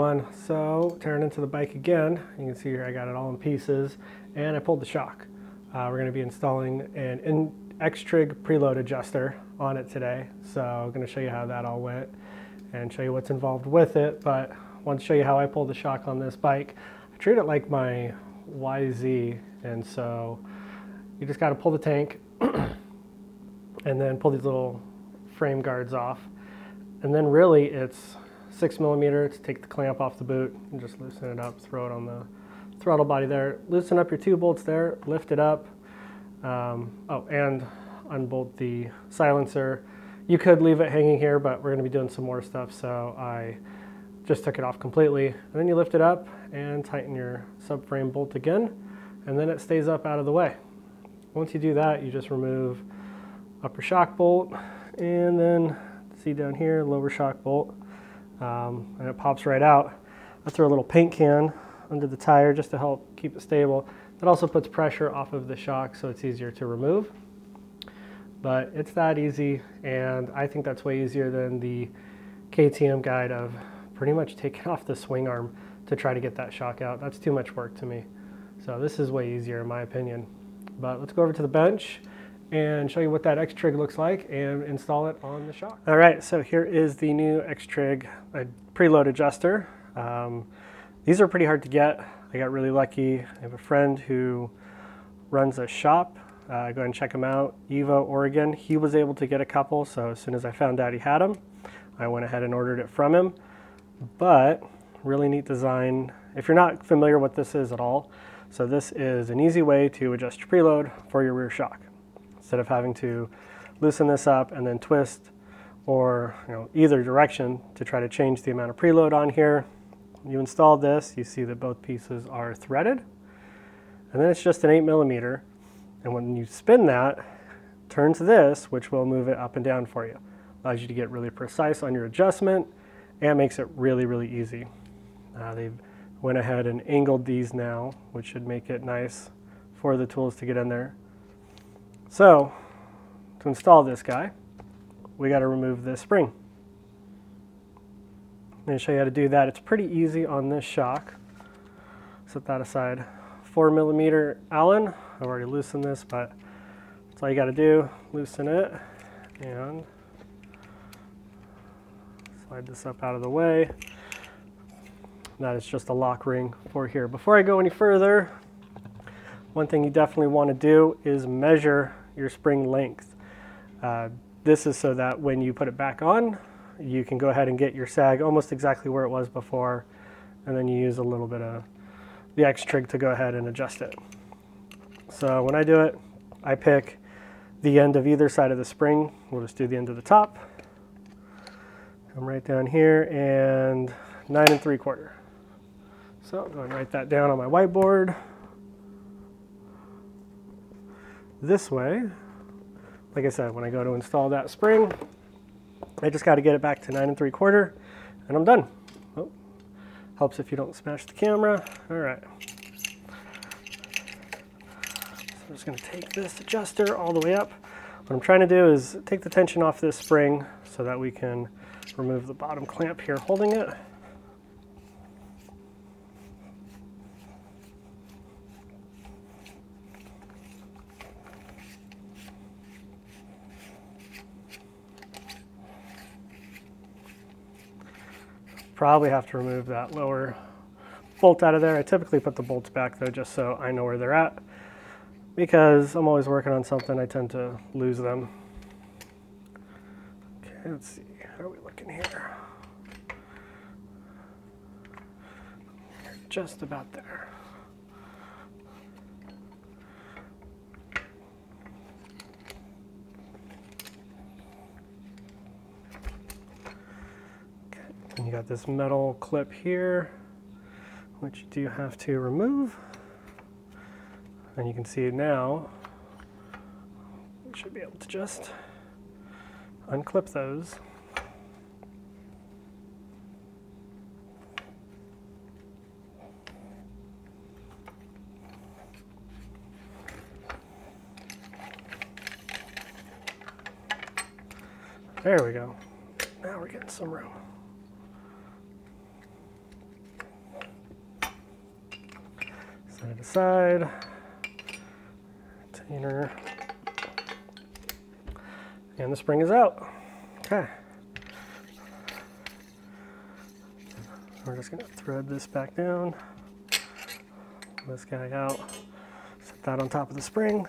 everyone. So tearing into the bike again. You can see here I got it all in pieces and I pulled the shock. We're going to be installing an Xtrig Preload Adjuster on it today. So I'm going to show you how that all went and show you what's involved with it. But I want to show you how I pulled the shock on this bike. I treat it like my YZ, and so you just got to pull the tank and then pull these little frame guards off. And then really it's 6mm to take the clamp off the boot and just loosen it up, throw it on the throttle body there. Loosen up your 2 bolts there, lift it up. Oh, and unbolt the silencer. You could leave it hanging here, but we're going to be doing some more stuff, so I just took it off completely. And then you lift it up and tighten your subframe bolt again, and then it stays up out of the way. Once you do that, you just remove upper shock bolt, and then see down here, lower shock bolt. And it pops right out. I throw a little paint can under the tire just to help keep it stable. That also puts pressure off of the shock, so it's easier to remove. But it's that easy, and I think that's way easier than the KTM guide of pretty much taking off the swing arm to try to get that shock out. That's too much work to me. So this is way easier in my opinion. But let's go over to the bench and show you what that Xtrig looks like and install it on the shock. All right, so here is the new Xtrig Preload Adjuster. These are pretty hard to get. I got really lucky. I have a friend who runs a shop. Go ahead and check him out, Evo, Oregon. He was able to get a couple, so as soon as I found out he had them, I went ahead and ordered it from him. But really neat design. If you're not familiar what this is at all, so this is an easy way to adjust your preload for your rear shock. Instead of having to loosen this up and then twist or either direction to try to change the amount of preload on here, you install this, you see that both pieces are threaded, and then it's just an 8mm, and when you spin that, turns this, which will move it up and down for you. Allows you to get really precise on your adjustment and makes it really, really easy. They've went ahead and angled these now, which should make it nice for the tools to get in there. So, to install this guy, we got to remove this spring. I'm going to show you how to do that. It's pretty easy on this shock. Set that aside. 4mm Allen. I've already loosened this, but that's all you got to do. Loosen it and slide this up out of the way. That is just a lock ring for here. Before I go any further, one thing you definitely want to do is measure your spring length. This is so that when you put it back on, you can go ahead and get your sag almost exactly where it was before, and then you use a little bit of the Xtrig to go ahead and adjust it. So when I do it, I pick the end of either side of the spring. We'll just do the end of the top. Come right down here and 9 3/4. So go ahead and write that down on my whiteboard. This way, like I said, when I go to install that spring, I just got to get it back to 9 3/4 and I'm done. Oh, helps if you don't smash the camera. All right. So I'm just going to take this adjuster all the way up. What I'm trying to do is take the tension off this spring so that we can remove the bottom clamp here holding it. Probably have to remove that lower bolt out of there. I typically put the bolts back though, just so I know where they're at, because I'm always working on something. I tend to lose them. Okay, let's see. How are we looking here? Just about there. And you got this metal clip here, which you do have to remove. And you can see now, we should be able to just unclip those. There we go. Now we're getting some room. side, retainer, and the spring is out. Okay. We're just gonna thread this back down, this guy out, set that on top of the spring.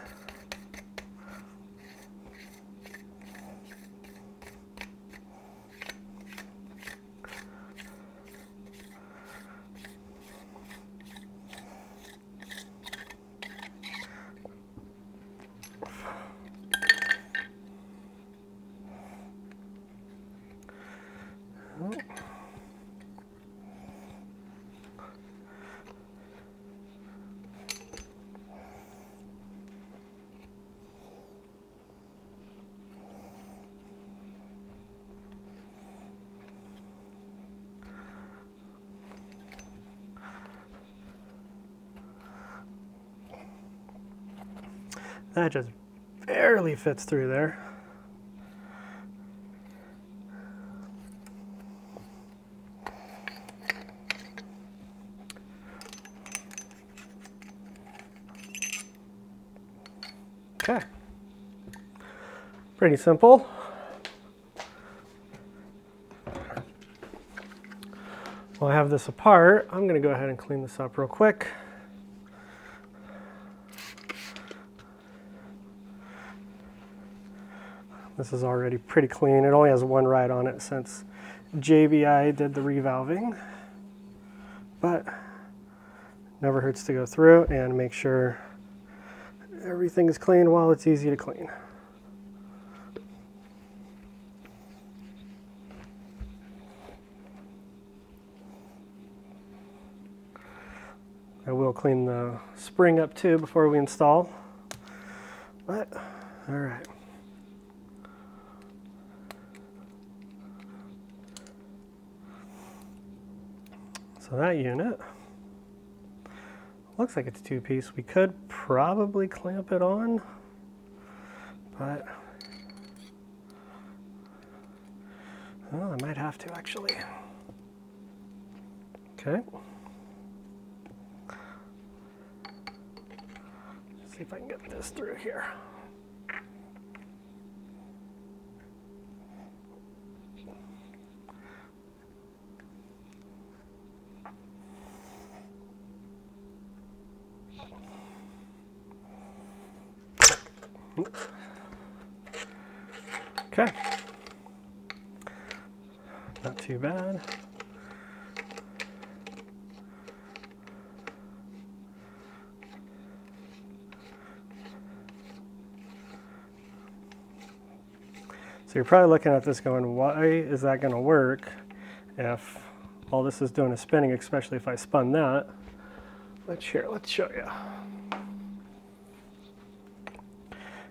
That just barely fits through there. Okay, pretty simple. While I have this apart, I'm going to go ahead and clean this up real quick. This is already pretty clean. It only has one ride on it since JBI did the revalving, but never hurts to go through and make sure everything is clean while it's easy to clean. I will clean the spring up too before we install, but all right. So that unit looks like it's two-piece. We could probably clamp it on, but well, I might have to actually. Okay. Let's see if I can get this through here. Okay, not too bad. So you're probably looking at this going, why is that going to work if all this is doing is spinning, especially if I spun that? Let's show you.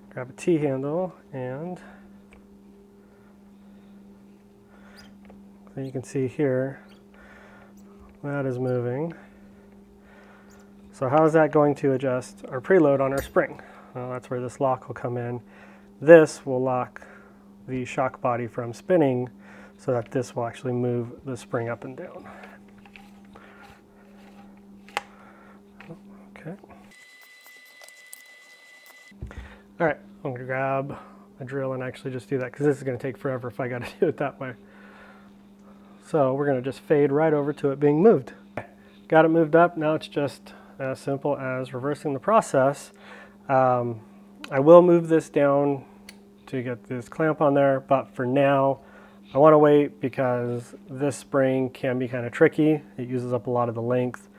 Grab a T-handle, and you can see here that is moving. So how is that going to adjust our preload on our spring? Well, that's where this lock will come in. This will lock the shock body from spinning so that this will actually move the spring up and down. Okay. All right, I'm gonna grab a drill and actually just do that because this is gonna take forever if I gotta do it that way. So we're gonna just fade right over to it being moved. Got it moved up, now it's just as simple as reversing the process. I will move this down to get this clamp on there, but for now, I wanna wait because this spring can be kind of tricky. It uses up a lot of the length.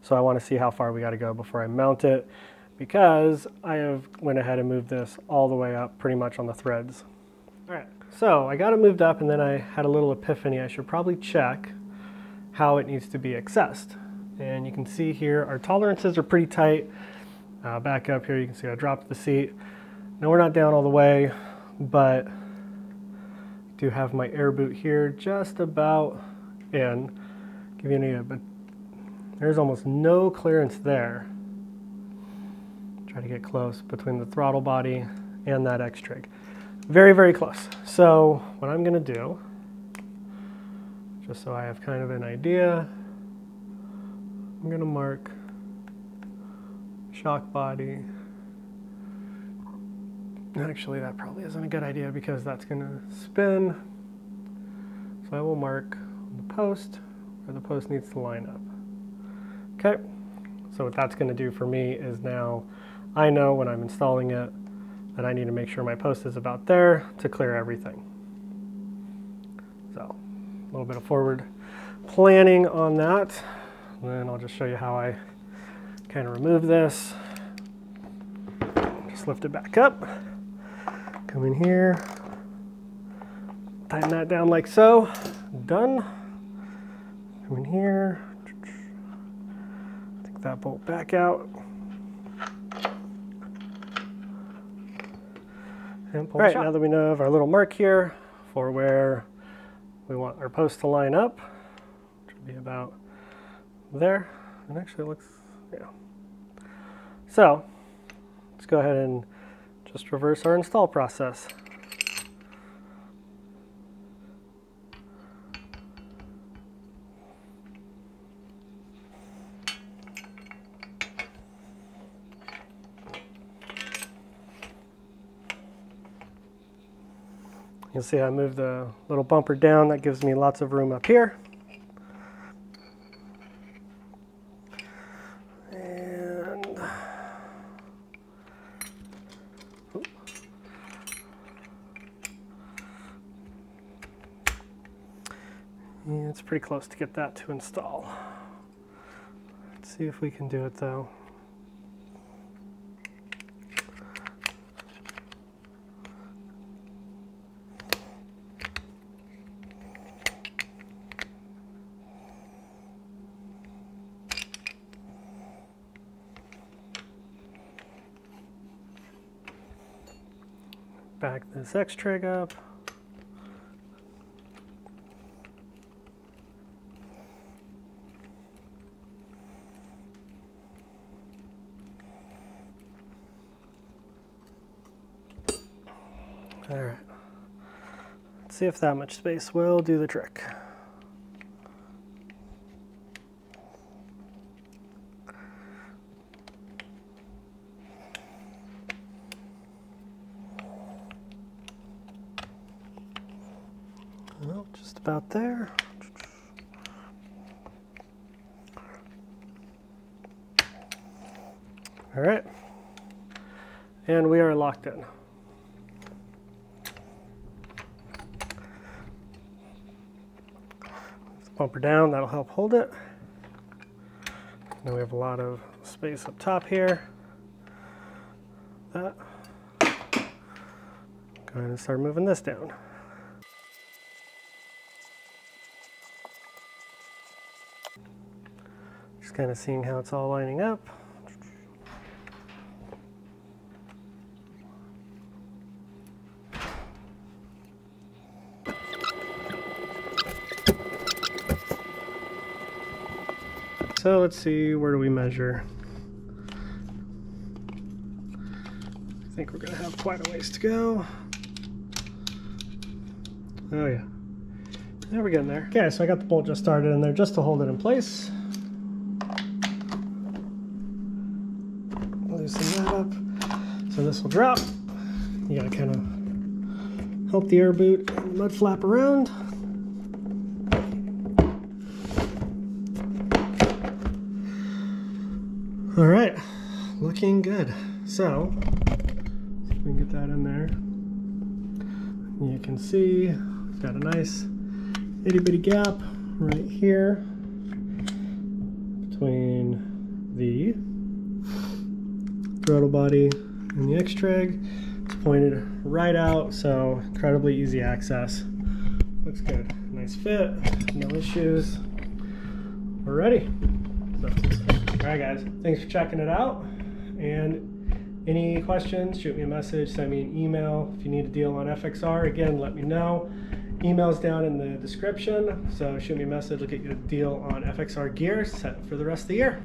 So I wanna see how far we gotta go before I mount it, because I have went ahead and moved this all the way up pretty much on the threads. All right, so I got it moved up and then I had a little epiphany. I should probably check how it needs to be accessed. And you can see here, our tolerances are pretty tight. Back up here, you can see I dropped the seat. Now we're not down all the way, but I do have my air boot here just about in. Give you an idea, but there's almost no clearance there. Try to get close between the throttle body and that Xtrig. Very, very close. So what I'm gonna do, just so I have kind of an idea, I'm gonna mark shock body. Actually, that probably isn't a good idea because that's going to spin. So I will mark the post where the post needs to line up. Okay, so what that's going to do for me is now I know when I'm installing it that I need to make sure my post is about there to clear everything. So a little bit of forward planning on that. And then I'll just show you how I kind of remove this. Just lift it back up. Come in here. Tighten that down like so. Done. Come in here. Take that bolt back out. And pull. All right, now that we know of our little mark here for where we want our post to line up, which will be about there. And actually it looks, yeah. So let's go ahead and just reverse our install process. You'll see I moved the little bumper down. That gives me lots of room up here. And yeah, it's pretty close to get that to install. Let's see if we can do it though. Back this Xtrig up. All right. Let's see if that much space will do the trick. Well, just about there. All right, and we are locked in. Bumper down, that'll help hold it. Now we have a lot of space up top here. That. Go ahead and start moving this down. Just kind of seeing how it's all lining up. So let's see, where do we measure? I think we're gonna have quite a ways to go. Oh yeah, there we're getting there. Okay, so I got the bolt just started in there just to hold it in place. Loosen that up, so this will drop. You gotta kind of help the air boot and the mud flap around. All right, looking good. So, see if we can get that in there. You can see it's got a nice itty bitty gap right here between the throttle body and the Xtrig. It's pointed right out, so incredibly easy access. Looks good. Nice fit, no issues. We're ready. So, all right, guys, thanks for checking it out. And any questions, shoot me a message, send me an email. If you need a deal on FXR, again, let me know. Email's down in the description, so shoot me a message. I'll get you a deal on FXR gear set for the rest of the year.